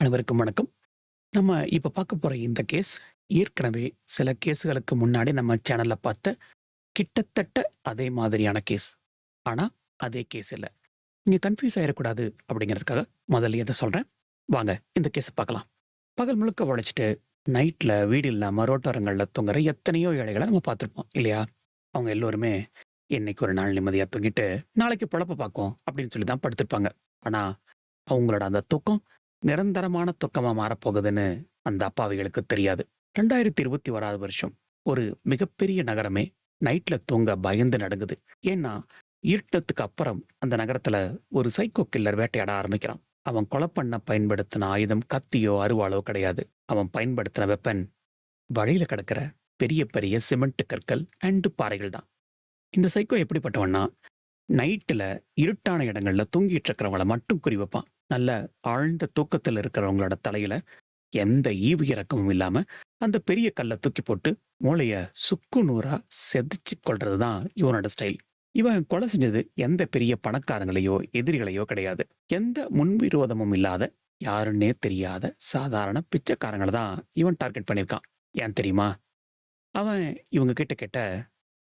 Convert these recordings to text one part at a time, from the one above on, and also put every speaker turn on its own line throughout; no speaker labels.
அனைவருக்கும் வணக்கம். நம்ம இப்ப பார்க்க போற இந்த கேஸ், ஏற்கனவே சில கேஸ்களுக்கு முன்னாடி நம்ம சேனல்ல பார்த்த கிட்டத்தட்ட அதே மாதிரியான கேஸ். ஆனா, அதே கேஸ் இல்ல. நீங்க கன்ஃப்யூஸ் ஆயிறக்கூடாது அப்படிங்கிறதுக்காக முதல்லயே இத சொல்றேன். வாங்க இந்த கேஸ பார்க்கலாம். பகல் முழுக்க உழைச்சுட்டு, நைட்ல வீடு இல்லாம ரோட்டோரங்கள்ல தூங்குற எத்தனையோ ஏழைகள நம்ம பார்த்திருப்போம் இல்லையா? அவங்க எல்லோருமே, "இன்னைக்கு ஒரு நாள் நிம்மதியா தூங்கிட்டு, நாளைக்கு பொழப்ப பார்க்குவோம்" அப்படின்னு சொல்லி தான் படுத்திருப்பாங்க. ஆனா, அவங்களோட அந்த தூக்கம் நிரந்தரமான தூக்கமா மாறப்போகுதுன்னு அந்த அப்பாவிகளுக்கு தெரியாது. 2021 வருஷம் ஒரு மிகப்பெரிய நகரமே நைட்ல தூங்க பயந்து நடுங்குது. ஏன்னா, இருட்டுனதுக்கு அப்புறம் அந்த நகரத்துல ஒரு சைக்கோ கில்லர் வேட்டையாட ஆரம்பிக்கிறான். அவன் கொலை பண்ண பயன்படுத்தின ஆயுதம் கத்தியோ, அருவாளோ கிடையாது. அவன் பயன்படுத்தின வெப்பன் வழியில கிடக்கிற பெரிய பெரிய சிமெண்ட் கற்கள் அண்ட் பாறைகள் தான். இந்த சைக்கோ எப்படிப்பட்டவன்னா, நைட்ல இருட்டான இடங்கள்ல தூங்கிட்டு இருக்கிறவங்கள மட்டும் குறி வைப்பான். நல்ல ஆழ்ந்த தூக்கத்துல இருக்கிறவங்களோட தலையில எந்த ஈவு இரக்கமும் இல்லாம அந்த பெரிய கல்ல தூக்கி போட்டு மூளைய சுக்கு நூறா செதைச்சு கொள்றது தான் இவனோட ஸ்டைல். இவன் கொலை செஞ்சது எந்த பெரிய பணக்காரங்களையோ எதிரிகளையோ கிடையாது. எந்த முன்விரோதமும் இல்லாத யாருன்னே தெரியாத சாதாரண பிச்சைக்காரங்களை தான் இவன் டார்கெட் பண்ணியிருக்கான். ஏன் தெரியுமா? அவன் இவங்க கிட்ட கேட்ட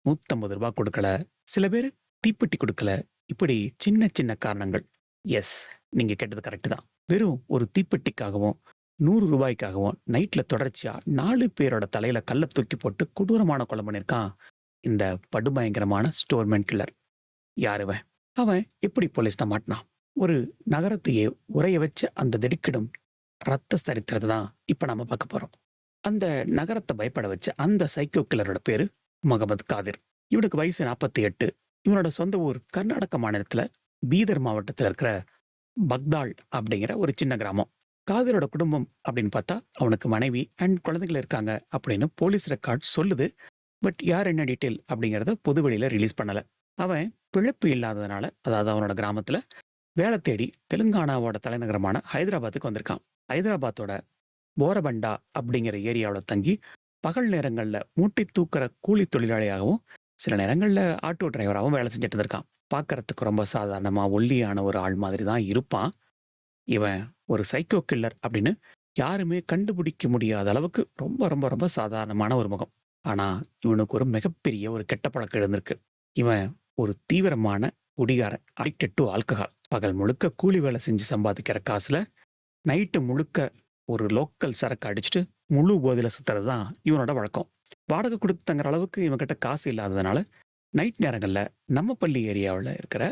ரூ. 150 கொடுக்கல. சில பேரு தீப்பெட்டி கொடுக்கல. இப்படி சின்ன சின்ன காரணங்கள். எஸ், நீங்க கேட்டது கரெக்ட் தான். வெறும் ஒரு தீப்பெட்டிக்காகவும், ரூ. 100க்காகவும் நைட்ல தொடர்ச்சியா 4 பேரோட தலையில கல்ல தூக்கி போட்டு கொடூரமான கொலை பண்ணியிருக்கான் இந்த படுபயங்கரமான ஸ்டோர்மேன் கில்லர். யார் இவன்? அவன் எப்படி போலீஸ்ட்ட மாட்டுனான்? ஒரு நகரத்தையே உறைய வச்ச அந்த திடுக்கிடும் ரத்த சரித்திரத்த தான் இப்ப நாம பார்க்க போறோம். அந்த நகரத்த பயப்பட வச்ச அந்த சைக்கோ கில்லரோட பேரு முகமது காதிர். இவனுக்கு வயசு 48. இவனோட சொந்த ஊர் கர்நாடக மாநிலத்துல பீதர் மாவட்டத்துல இருக்கிற பக்தாள் அப்படிங்கிற ஒரு சின்ன கிராமம். காதிரோட குடும்பம் அப்படின்னு பார்த்தா அவனுக்கு மனைவி அண்ட் குழந்தைகள் இருக்காங்க அப்படின்னு போலீஸ் ரெக்கார்ட் சொல்லுது. பட் யார் என்ன டீட்டெயில் அப்படிங்கிறத பொதுவெளியில ரிலீஸ் பண்ணல. அவன் பிழைப்பு இல்லாததுனால, அதாவது அவனோட கிராமத்துல வேலை தேடி தெலுங்கானாவோட தலைநகரமான ஹைதராபாத்துக்கு வந்திருக்கான். ஹைதராபாத்தோட போரபண்டா அப்படிங்கிற ஏரியாவுல தங்கி பகல் நேரங்கள்ல மூட்டை தூக்குற கூலி தொழிலாளியாகவும், சில நேரங்கள்ல ஆட்டோ டிரைவராகவும் வேலை செஞ்சுட்டு இருந்திருக்கான். பார்க்கறதுக்கு ரொம்ப சாதாரணமா ஒல்லியான ஒரு ஆள் மாதிரி தான் இருப்பான். இவன் ஒரு சைக்கோ கில்லர் அப்படின்னு யாருமே கண்டுபிடிக்க முடியாத அளவுக்கு ரொம்ப ரொம்ப ரொம்ப சாதாரணமான ஒரு முகம். ஆனா, இவனுக்கு ஒரு மிகப்பெரிய ஒரு கெட்ட பழக்கம் இருந்திருக்கு. இவன் ஒரு தீவிரமான குடிகாரன். Addicted to alcohol. பகல் முழுக்க கூலி வேலை செஞ்சு சம்பாதிக்கிற காசுல நைட்டு முழுக்க ஒரு லோக்கல் சரக்கு அடிச்சுட்டு முழு போதையில சுத்துறது தான் இவனோட வழக்கம். வாடகை கொடுத்து தங்குற அளவுக்கு இவன்கிட்ட காசு இல்லாததுனால, நைட் நேரங்கள்ல நம்ம பள்ளி ஏரியாவுல இருக்கிற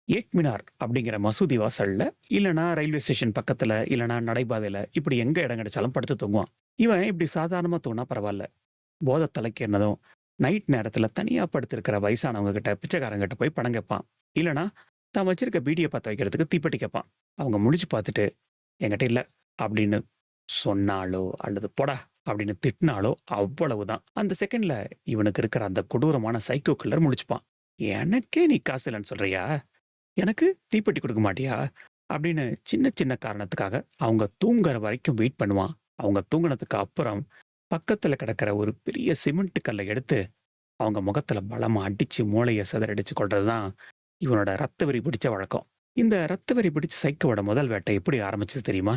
ஏக் மினார் அப்படிங்கிற மசூதி வாசல்ல, இல்லன்னா ரயில்வே ஸ்டேஷன் பக்கத்துல, இல்லன்னா நடைபாதையில இப்படி எங்க இடம் கிடைச்சாலும் படுத்து தூங்குவான். இவன் இப்படி சாதாரணமா தூங்குனா பரவால்ல. போதை தலைக்கேறினதும் நைட் நேரத்துல தனியா படுத்திருக்கிற வயசானவங்க கிட்ட, பிச்சைக்காரங்கிட்ட போய் பணம் கேட்பான். இல்லன்னா தான் வச்சிருக்க பீடிய பத்த வைக்கிறதுக்கு தீப்பெட்டி கேட்பான். அவங்க முழிச்சு பார்த்துட்டு, "என்கிட்ட இல்ல" அப்படின்னு சொன்னாலோ, அல்லது "போடா" அப்படின்னு திட்டினாலோ அவ்வளவுதான். அந்த செகண்ட்ல இவனுக்கு இருக்கிற அந்த கொடூரமான சைக்கோ கில்லர் முழிச்சுப்பான். "எனக்கே நீ காசு இல்லன்னு சொல்றியா? எனக்கு தீப்பெட்டி குடுக்க மாட்டியா?" அப்படின்னு சின்ன சின்ன காரணத்துக்காக அவங்க தூங்குற வரைக்கும் வெயிட் பண்ணுவான். அவங்க தூங்குனதுக்கு அப்புறம் பக்கத்துல கிடக்கிற ஒரு பெரிய சிமெண்ட் கல்ல எடுத்து அவங்க முகத்துல பலமா அடிச்சு மூளைய சிதறடிச்சு கொல்றது தான் இவனோட ரத்த வெறி பிடிச்ச வழக்கம். இந்த ரத்த வெறி பிடிச்ச சைக்கோவோட முதல் வேட்டை எப்படி ஆரம்பிச்சது தெரியுமா?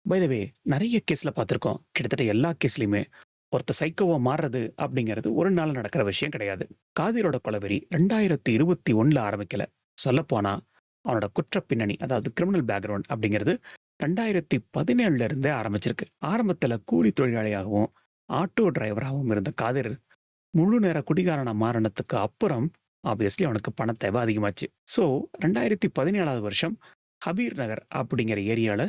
பை த வே, நெறைய கேஸ்ல பார்த்திருக்கோம். கிட்டத்தட்ட எல்லா கேஸ்லயுமே ஒருத்தன் சைக்கோவா மாறுறது அப்படிங்கிறது ஒரு நாள்ல நடக்கிற விஷயம் கிடையாது. காதிரோட கொலவெறி 2021ல ஆரம்பிக்கல. சொல்லப்போனா அவனோட குற்றப் பின்னணி, அதாவது கிரிமினல் பேக்ரவுண்ட் அப்படிங்கிறது 2017ல இருந்தே ஆரம்பிச்சிருக்கு. ஆரம்பத்துல கூலி தொழிலாளியாகவும், ஆட்டோ டிரைவராவும் இருந்த காதிர் முழு நேர குடிகாரனா மாறுனதுக்கு அப்புறம் ஆப்வியஸ்லி அவனுக்கு பண தேவை அதிகமாச்சு. ஸோ 2017வது வருஷம் ஹபீர் நகர் அப்படிங்கிற ஏரியால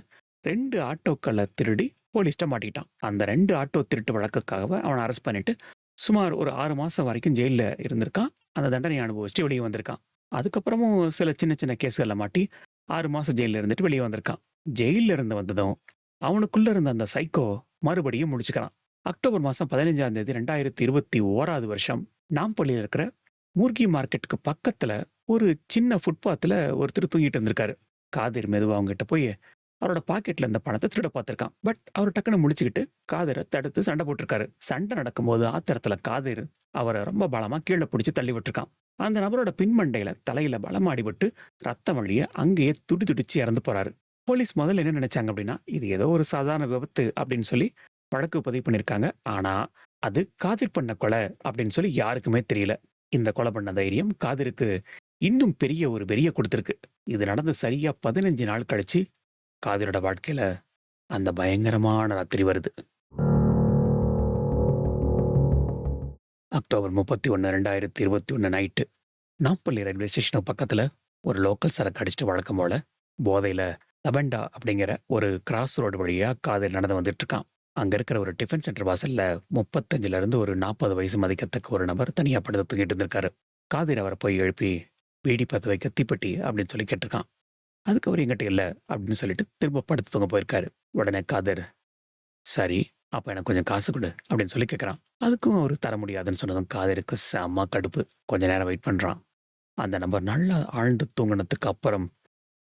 2 ஆட்டோக்கள திருடி போலீஸ்ட்ட மாட்டிக்கிட்டான். அந்த 2 ஆட்டோ திருட்டு வழக்குக்காக அவன அரெஸ்ட் பண்ணிட்டு சுமார் ஒரு 6 மாசம் வரைக்கும் ஜெயில்ல இருந்திருக்கான். அந்த தண்டனைய அனுபவிச்சுட்டு வெளிய வந்திருக்கான். அதுக்கப்புறமும் சில சின்ன சின்ன கேஸ்கள்ல மாட்டி 6 மாசம் ஜெயில்ல இருந்துட்டு வெளிய வந்திருக்கான். ஜெயில்ல இருந்து வந்ததும் அவனுக்குள்ள இருந்த அந்த சைக்கோ மறுபடியும் முழிச்சுக்கிறான். அக்டோபர் மாசம் 15ஆம் தேதி 2021வது வருஷம் நாம்பள்ளியில இருக்கிற மூர்கி மார்க்கெட்டுக்கு பக்கத்துல ஒரு சின்ன ஃபுட்பாத்ல ஒருத்தர் தூங்கிட்டு இருந்திருக்காரு. காதிர் மெதுவா அவங்ககிட்ட போய் அவரோட பாக்கெட்ல இருந்த பணத்த திருட பார்த்திருக்கான். பட் அவர் டக்குனு முழிச்சுக்கிட்டு காதிர தடுத்து சண்டை போட்டிருக்காரு. சண்டை நடக்கும்போது ஆத்திரத்துல காதிர் அவர ரொம்ப பலமா கீழ புடிச்சு தள்ளி விட்டுருக்கான். அந்த நபரோட பின்மண்டையில தலையில பலமா அடிபட்டு ரத்தம் வழிய அங்கேயே துடிச்சு இறந்து போறாரு. போலீஸ் முதல்ல என்ன நினைச்சாங்க அப்படின்னா, இது ஏதோ ஒரு சாதாரண விபத்து அப்படின்னு சொல்லி வழக்கு பதிவு பண்ணியிருக்காங்க. ஆனா, அது காதிர் பண்ண கொலை அப்படின்னு சொல்லி யாருக்குமே தெரியல. இந்த கொலை பண்ண தைரியம் காதிருக்கு இன்னும் பெரிய ஒரு வெறிய குடுத்திருக்கு. இது நடந்து சரியா 15 நாள் கழிச்சு காதிரோட வாழ்க்கையில அந்த பயங்கரமான ராத்திரி வருது. அக்டோபர் 31, 2021 நைட்டு நாம்பள்ளி ரயில்வே ஸ்டேஷனுக்கு பக்கத்துல ஒரு லோக்கல் சரக்கு அடிச்சுட்டு வழக்கம் போல போதையில லபெண்டா அப்படிங்கிற ஒரு கிராஸ் ரோடு வழியா காதில் நடந்து வந்துட்டு இருக்கான். அங்க இருக்கிற ஒரு டிஃபன் சென்டர் வாசல்ல 35ல இருந்து ஒரு 40 வயசு மதிக்கத்தக்க ஒரு நபர் தனியா படுத்து தூங்கிட்டு இருந்திருக்காரு. காதிர் அவரை போய் எழுப்பி பீடி பத்த வைக்க தீப்பெட்டி அப்படின்னு சொல்லி கேட்டிருக்கான். அதுக்கு அவர் எங்கிட்ட இல்ல அப்படின்னு சொல்லிட்டு திரும்ப படுத்து தூங்க போயிருக்காரு. உடனே காதிர், சரி அப்ப எனக்கு கொஞ்சம் காசு கொடு அப்படின்னு சொல்லி கேட்கறான். அதுக்கும் அவர் தர முடியாதுன்னு சொன்னதும் காதிருக்கு செம்ம கடுப்பு. கொஞ்ச நேரம் வெயிட் பண்றான். அந்த நபர் நல்லா ஆழ்ந்து தூங்கினதுக்கு அப்புறம்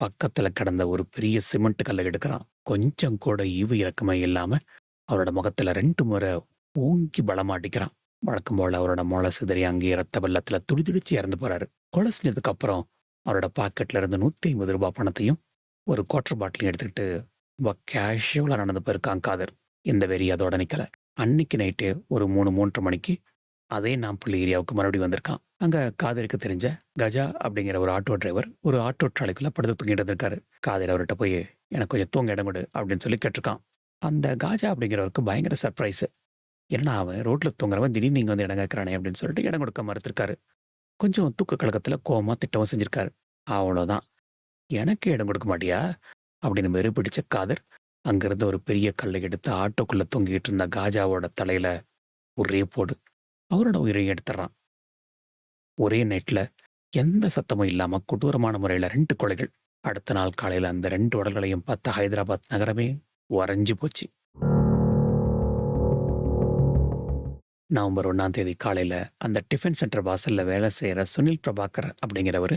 பக்கத்துல கிடந்த ஒரு பெரிய சிமெண்ட் கல்லை எடுக்கிறான். கொஞ்சம் கூட ஈவு இறக்கமே இல்லாம அவரோட முகத்துல 2 முறை ஓங்கி பலமாட்டிக்கிறான். வழக்கம் போல அவரோட மொளை சிதறி அங்கேயே ரத்த வெள்ளத்துல துடிதுடிச்சு இறந்து போறாரு. கொலை செஞ்சதுக்கு அப்புறம் அவரோட பாக்கெட்ல இருந்து 150 ரூபாய் பணத்தையும் ஒரு குவார்டர் பாட்டிலையும் எடுத்துக்கிட்டு ரொம்ப கேஷுவலா நடந்து போயிருக்கான் காதர். இந்த வெறி அதோட நிக்கல. அன்னைக்கு நைட்டு ஒரு 3:30 மணிக்கு அதே நாம்பள்ளி ஏரியாவுக்கு மறுபடியும் வந்திருக்கான். அங்க காதருக்கு தெரிஞ்ச கஜா அப்படிங்கிற ஒரு ஆட்டோ டிரைவர் ஒரு ஆட்டோ ட்ராலிக்குள்ள படுத்து தூங்கிட்டு இருந்திருக்காரு. காதர் அவர்கிட்ட போய் எனக்கு கொஞ்சம் தூங்க இடம் கொடு அப்படின்னு சொல்லி கேட்டிருக்கான். அந்த காஜா அப்படிங்கிறவருக்கு பயங்கர சர்ப்ரைஸ். ஏன்னா அவன் ரோட்ல தூங்குறவன் திடீர்னு நீங்க வந்து இடம் கேட்கறானே அப்படின்னு சொல்லிட்டு இடம் கொடுக்க மறுத்திருக்காரு. கொஞ்சம் தூக்க கலக்கத்துல கோவமா திட்டவும் செஞ்சிருக்காரு. அவ்வளவுதான், எனக்கு இடம் கொடுக்க மாட்டியா அப்படின்னு வெறி பிடிச்ச காதர் அங்கிருந்து ஒரு பெரிய கல்லை எடுத்து ஆட்டோக்குள்ள தூங்கிட்டு இருந்த காஜாவோட தலையில ஒரே போடு. அவரோட உயிரையும் எடுத்துறான். ஒரே நைட்ல எந்த சத்தமும் இல்லாம கொடூரமான முறையில 2 கொலைகள். அடுத்த நாள் காலையில அந்த 2 உடல்களையும் பார்த்த ஹைதராபாத் நகரமே உறைஞ்சு போச்சு. நவம்பர் 1ஆம் தேதி காலையில அந்த டிஃபன் சென்டர் வாசல்ல வேலை செய்யற சுனில் பிரபாகர் அப்படிங்கிறவரு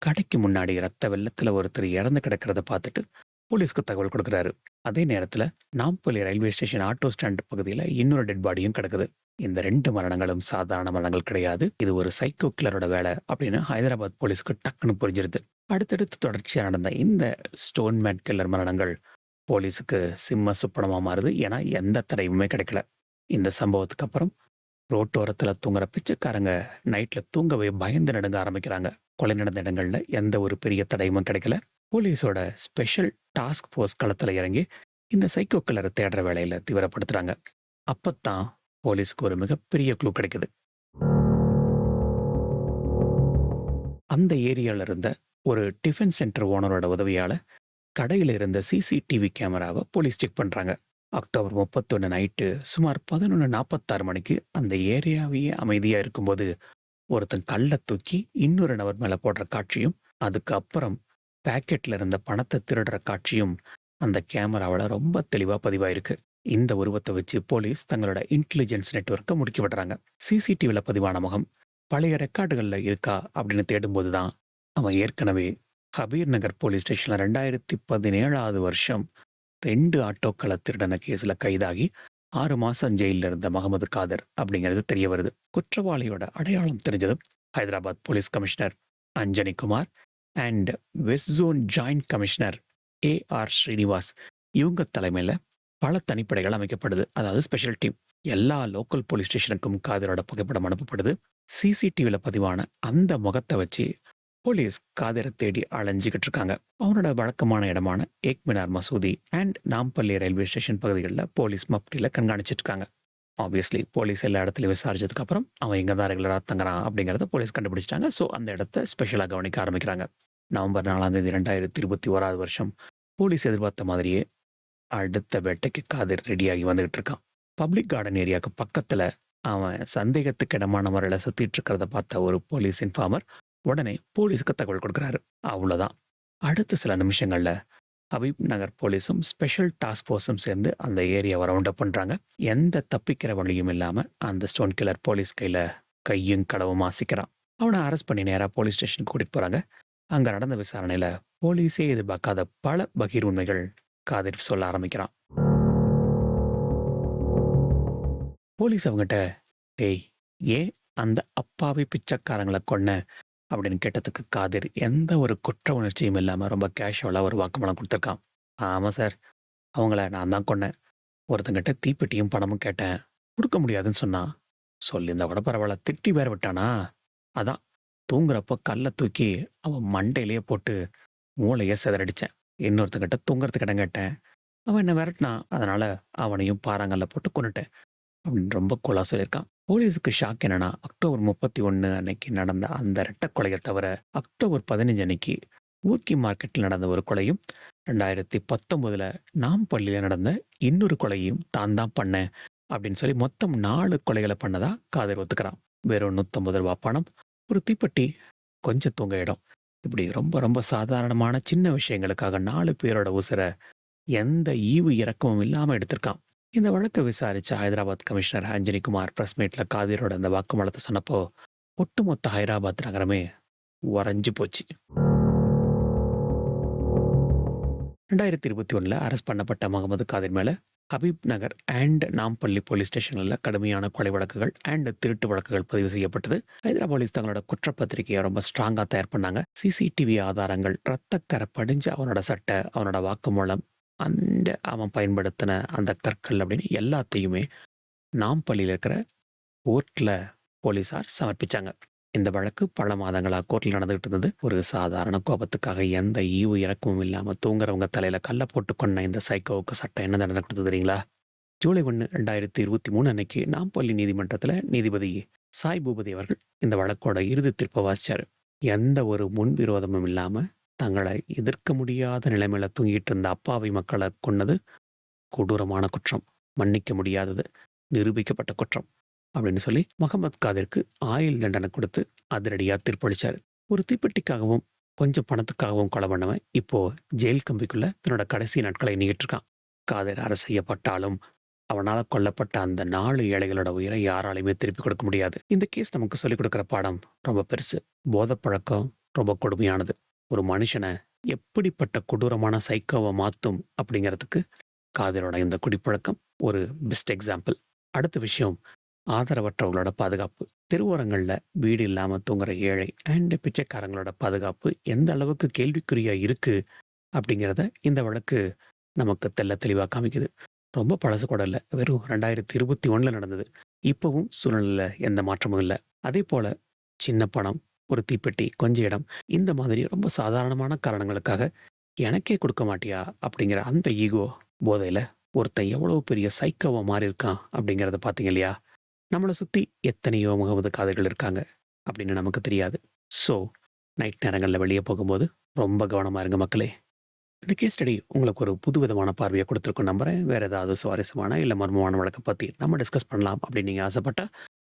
கடைக்கு முன்னாடி ரத்த வெள்ளத்துல ஒருத்தர் இறந்து கிடக்கிறத பார்த்துட்டு போலீஸ்க்கு தகவல் கொடுக்குறாரு. அதே நேரத்துல Nampally railway station auto stand பகுதியில இன்னொரு டெட் பாடியும் கிடக்குது. இந்த 2 மரணங்களும் சாதாரண மரணங்கள் கிடையாது. இது ஒரு சைக்கோ கில்லரோட வேலை அப்படின்னு ஹைதராபாத் போலீஸ்க்கு டக்குன்னு புரிஞ்சிருது. அடுத்தடுத்து தொடர்ச்சியா நடந்த இந்த ஸ்டோன் மேட் கில்லர் மரணங்கள் போலீஸுக்கு சிம்ம சுப்பனமா மாறுது. ஏன்னா எந்த தடையுமே கிடைக்கல. இந்த சம்பவத்துக்கு அப்புறம் ரோட்டோரத்துல தூங்குற பிச்சைக்காரங்க நைட்ல தூங்கவே பயந்து நடுங்க ஆரம்பிக்கிறாங்க. கொலை நடந்த இடங்கள்ல எந்த ஒரு பெரிய தடையுமும் கிடைக்கல. போலீஸோட ஸ்பெஷல் டாஸ்க் ஃபோர்ஸ் களத்துல இறங்கி இந்த சைக்கோ கில்லரை தேடுற வேலையில தீவிரப்படுத்துறாங்க. அப்பத்தான் போலீஸ்க்கு ஒரு மிகப்பெரிய க்ளூ கிடைக்குது. அந்த ஏரியால இருந்த ஒரு டிஃபன் சென்டர் ஓனரோட உதவியால கடையில இருந்த சிசிடிவி கேமராவை போலீஸ் செக் பண்றாங்க. அக்டோபர் 31 நைட்டு சுமார் 11:46 மணிக்கு அந்த ஏரியாவையே அமைதியா இருக்கும்போது ஒருத்தன் கல்லை தூக்கி இன்னொரு நபர் மேல போடுற காட்சியும், அதுக்கப்புறம் பாக்கெட்ல இருந்த பணத்தை திருடுற காட்சியும் அந்த கேமராவில் ரொம்ப தெளிவா பதிவாயிருக்கு. இந்த உருவத்தை வச்சு போலீஸ் தங்களோட இன்டெலிஜென்ஸ் நெட்வொர்க்கை முடுக்கி விடுறாங்க. சிசிடிவில பதிவான முகம் பழைய ரெக்கார்டுகள்ல இருக்கா அப்படின்னு தேடும்போது தான் அவன் ஏற்கனவே ஹபீர் நகர் போலீஸ் ஸ்டேஷன்ல 2017ஆவது வருஷம் 2 ஆட்டோக்களை திருடன கேஸ்ல கைதாகி 6 மாசம் ஜெயில இருந்த முகமது காதர் அப்படிங்கிறது தெரிய வருது. குற்றவாளியோட அடையாளம் தெரிஞ்சதும் Hyderabad police commissioner Anjani Kumar and west zone joint commissioner AR Srinivas இவங்க தலைமையில பல தனிப்படைகள் அமைக்கப்படுது. அதாவது ஸ்பெஷல் டீம். எல்லா லோக்கல் போலீஸ் ஸ்டேஷனுக்கும் காதரோட புகைப்படம் அனுப்பப்படுது. சிசிடிவில பதிவான அந்த முகத்தை வச்சு போலீஸ் காதரை தேடி அலைஞ்சிக்கிட்டு இருக்காங்க. அவனோட வழக்கமான இடமான ஏக் மினார் மசூதி அண்ட் நாம்பள்ளி ரயில்வே ஸ்டேஷன் பகுதிகளில் போலீஸ் மப்டியில் கண்காணிச்சிட்டு இருக்காங்க. ஆப்வியஸ்லி போலீஸ் எல்லா இடத்துலையும் விசாரிச்சதுக்கு அப்புறம் அவன் இங்கே தான் ரெகுலராக தங்குறான் அப்படிங்கிறத போலீஸ் கண்டுபிடிச்சிட்டாங்க. ஸோ அந்த இடத்த ஸ்பெஷலாக கவனிக்க ஆரம்பிக்கிறாங்க. நவம்பர் 4ஆம் தேதி 2021 வருஷம் போலீஸ் எதிர்பார்த்த மாதிரியே அடுத்த வேட்டைக்கு காதர் ரெடியாகி வந்துகிட்டு இருக்கான். பப்ளிக் கார்டன் ஏரியாவுக்கு பக்கத்துல அவன் சந்தேகத்துக்கு இடமான முறையில சுத்திட்டு இருக்கிறத பார்த்த ஒரு போலீஸ் இன்ஃபார்மர் உடனே போலீஸுக்கு தகவல் கொடுக்குறாரு. அவ்வளவுதான், அடுத்த சில நிமிஷங்கள்ல ஹபீப் நகர் போலீஸும் ஸ்பெஷல் டாஸ்க் ஃபோர்ஸும் சேர்ந்து அந்த ஏரியாவை ரவுண்ட் அப் பண்றாங்க. எந்த தப்பிக்கிற வழியும் இல்லாம அந்த ஸ்டோன் கில்லர் போலீஸ் கையில கையும் கடவும் மாசிக்கிறான். அவனை அரெஸ்ட் பண்ணி நேரா போலீஸ் ஸ்டேஷனுக்கு கூட்டிட்டு போறாங்க. அங்க நடந்த விசாரணையில போலீஸே எதிர்பார்க்காத பல பகீர் உண்மைகள் காதிர் சொல்ல ஆரம்பிக்கிறான். போலீஸ் அவங்ககிட்ட, டேய் ஏன் அந்த அப்பாவி பிச்சைக்காரங்கள கொன்னேன் அப்படின்னு கேட்டதுக்கு காதிர் எந்த ஒரு குற்ற உணர்ச்சியும் இல்லாம ரொம்ப கேஷுவலா ஒரு வாக்குமூலம் குடுத்துருக்கான். ஆமா சார். அவங்கள நான் தான் கொன்னேன். ஒருத்தங்கிட்ட தீப்பெட்டியும் பணமும் கேட்டேன். குடுக்க முடியாதுன்னு சொன்னான். சொல்லியிருந்தா கூட பரவால்ல. திட்டி வேற விட்டானா? அதான் தூங்குறப்போ கல்ல தூக்கி அவன் மண்டையிலேயே போட்டு மூளைய சிதறடிச்சேன். இன்னொருத்தங்கிட்ட தூங்குறதுக்கு இடம் கேட்டேன். அவன் என்ன விரட்டினான். அதனால அவனையும் பாறாங்கல்ல போட்டு கொன்னுட்டேன். அப்படின்னு ரொம்ப கூலா சொல்லியிருக்கான். போலீஸுக்கு ஷாக் என்னன்னா, அக்டோபர் 31 அன்னைக்கு நடந்த அந்த இரட்டைக் கொலைய தவிர, அக்டோபர் 15 அன்னைக்கு ஊர்க்கி மார்க்கெட்ல நடந்த ஒரு கொலையும், 2019ல நாம்பள்ளியில நடந்த இன்னொரு கொலையும் தான் தான் பண்ணேன் அப்படின்னு சொல்லி மொத்தம் 4 கொலைகள பண்ணதா காதர் ஒத்துக்கிறான். வெறும் ரூ. 150 பணம், ஒரு தீப்பெட்டி, கொஞ்சம் தூங்க இடம். இப்படி ரொம்ப ரொம்ப சாதாரணமான சின்ன விஷயங்களுக்காக 4 பேரோட உசிர எந்த ஈவு இரக்கமும் இல்லாம எடுத்திருக்கான். இந்த வழக்க விசாரிச்ச ஹைதராபாத் கமிஷனர் அஞ்சனி குமார் பிரஸ் மீட்ல காதிரோட அந்த வாக்குமூலத்த சொன்னப்போ, ஒட்டுமொத்த ஹைதராபாத் நகரமே உறைஞ்சு போச்சு. 2021ல அரெஸ்ட் பண்ணப்பட்ட முகமது காதிர் மேல ஹபீப் நகர் அண்ட் நாம்பள்ளி போலீஸ் ஸ்டேஷன்ல கடுமையான கொலை வழக்குகள் அண்ட் திருட்டு வழக்குகள் பதிவு செய்யப்பட்டது. ஹைதராபாத் போலீஸ் தங்களோட குற்றப்பத்திரிகையை ரொம்ப ஸ்ட்ராங்கா தயார் பண்ணாங்க. சிசிடிவி ஆதாரங்கள், ரத்தக்கரை படிஞ்ச அவனோட சட்டை, அவனோட வாக்குமூலம், அண்ட் அவன் பயன்படுத்தின அந்த கற்கள் அப்படின்னு எல்லாத்தையுமே நாம்பள்ளியில இருக்கிற கோர்ட்ல போலீசார் சமர்ப்பிச்சாங்க. இந்த வழக்கு பல மாதங்களா கோர்ட்ல நடந்துகிட்டு இருந்தது. ஒரு சாதாரண கோபத்துக்காக எந்த ஈவு இரக்கமும் இல்லாம தூங்குறவங்க தலையில கல்ல போட்டு கொன்ன இந்த சைக்கோவுக்கு சட்டம் என்ன தண்டனை கொடுத்தது தெரியுங்களா? ஜூலை 1, 2023 அன்னைக்கு நாம்பள்ளி நீதிமன்றத்துல நீதிபதி சாய் பூபதி அவர்கள் இந்த வழக்கோட இறுதி தீர்ப்பை வாசிச்சாரு. எந்த ஒரு முன்விரோதமும் இல்லாம தங்களை எதிர்க்க முடியாத நிலைமையில தூங்கிட்டு இருந்த அப்பாவி மக்களை கொன்னது கொடூரமான குற்றம், மன்னிக்க முடியாதது, நிரூபிக்கப்பட்ட குற்றம் அப்படின்னு சொல்லி முகமது காதிருக்கு ஆயுள் தண்டனை கொடுத்து அதிரடியா தீர்ப்பளிச்சாரு. ஒரு தீப்பெட்டிக்காகவும் கொஞ்சம் பணத்துக்காகவும் கொலை பண்ணவன் இப்போ ஜெயில் கம்பிக்குள்ள தன்னோட கடைசி நாட்களை நீக்கிட்டு இருக்கான். காதிர் அரசு செய்யப்பட்டாலும் அவனால கொல்லப்பட்ட அந்த 4 ஏழைகளோட உயிரை யாராலையுமே திருப்பி கொடுக்க முடியாது. இந்த கேஸ் நமக்கு சொல்லிக் கொடுக்கிற பாடம் ரொம்ப பெருசு. போதைப்பழக்கம் ரொம்ப கொடுமையானது. ஒரு மனுஷனை எப்படிப்பட்ட கொடூரமான சைக்கோவை மாத்தும் அப்படிங்கிறதுக்கு காதிரோட இந்த குடிப்பழக்கம் ஒரு பெஸ்ட் எக்ஸாம்பிள். அடுத்த விஷயம், ஆதரவற்றவங்களோட பாதுகாப்பு. தெருவோரங்கள்ல வீடு இல்லாம தூங்குற ஏழை அண்ட் பிச்சைக்காரங்களோட பாதுகாப்பு எந்த அளவுக்கு கேள்விக்குறியா இருக்கு அப்படிங்கிறத இந்த வழக்கு நமக்கு தெள்ள தெளிவா காமிக்குது. ரொம்ப பழசு கூட இல்ல. வெறும் 2021ல நடந்தது. இப்பவும் சூழ்நிலையில எந்த மாற்றமும் இல்ல. அதே போல சின்ன பணம், ஒரு தீப்பெட்டி, கொஞ்ச இடம், இந்த மாதிரி ரொம்ப சாதாரணமான காரணங்களுக்காக எனக்கே கொடுக்க மாட்டியா அப்படிங்கிற அந்த ஈகோ போதையில ஒருத்தன் எவ்வளவு பெரிய சைக்கோவா மாறி இருக்கான் அப்படிங்கிறத பார்த்தீங்க இல்லையா? நம்மளை சுத்தி எத்தனையோ முகமது காதர்கள் இருக்காங்க அப்படின்னு நமக்கு தெரியாது. ஸோ நைட் நேரங்களில் வெளியே போகும்போது ரொம்ப கவனமா இருங்க மக்களே. இந்த கேஸ் ஸ்டடி உங்களுக்கு ஒரு புதுவிதமான பார்வையை கொடுத்துருக்கும் நம்புறேன். வேற ஏதாவது சுவாரஸ்யமான இல்லை மர்மமான வழக்கை பற்றி நம்ம டிஸ்கஸ் பண்ணலாம் அப்படின்னு நீங்கள் ஆசைப்பட்டா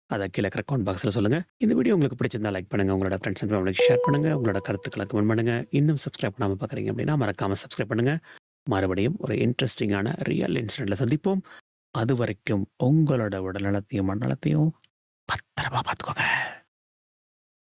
அதை கீழே இருக்கிற கமெண்ட் பாக்ஸில் சொல்லுங்கள். இந்த வீடியோ உங்களுக்கு பிடிச்சிருந்தா லைக் பண்ணுங்கள், உங்களோட ஃப்ரெண்ட்ஸ் அண்ட் ஃபேமிலிக்கு ஷேர் பண்ணுங்கள், உங்களோட கருத்துக்களை கமெண்ட் பண்ணுங்கள். இன்னும் சப்ஸ்கிரைப் பண்ணாமல் பார்க்குறீங்க அப்படின்னா மறக்காமல் சப்ஸ்கிரைப் பண்ணுங்கள். மறுபடியும் ஒரு இன்ட்ரெஸ்டிங்கான ரியல் இன்சிடென்ட்ல சந்திப்போம். அது வரைக்கும் உங்களோட உடல் நலத்தையும் மனநலத்தையும் பத்திரமா பார்த்துக்கோங்க.